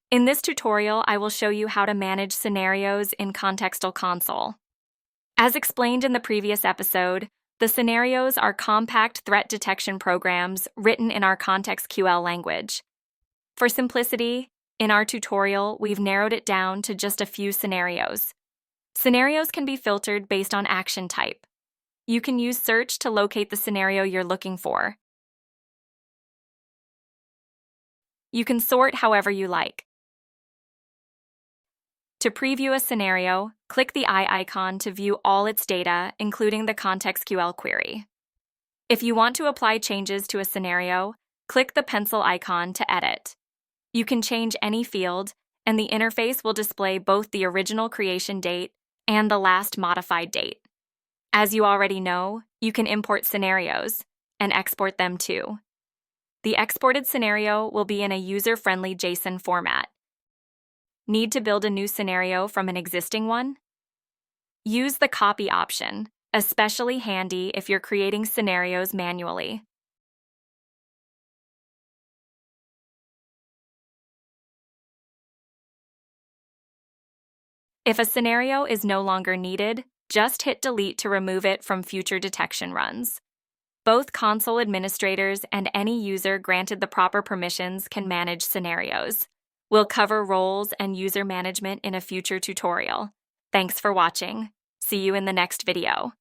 In this tutorial, I will show you how to manage scenarios in Contextal Console. As explained in the previous episode, the scenarios are compact threat detection programs written in our ContexQL language. For simplicity, in our tutorial, we've narrowed it down to just a few scenarios. Scenarios can be filtered based on action type. You can use search to locate the scenario you're looking for. You can sort however you like. To preview a scenario, click the eye icon to view all its data, including the ContexQL query. If you want to apply changes to a scenario, click the pencil icon to edit. You can change any field, and the interface will display both the original creation date and the last modified date. As you already know, you can import scenarios and export them too. The exported scenario will be in a user-friendly JSON format. Need to build a new scenario from an existing one? Use the copy option, especially handy if you're creating scenarios manually. If a scenario is no longer needed, just hit delete to remove it from future detection runs. Both console administrators and any user granted the proper permissions can manage scenarios. We'll cover roles and user management in a future tutorial. Thanks for watching. See you in the next video.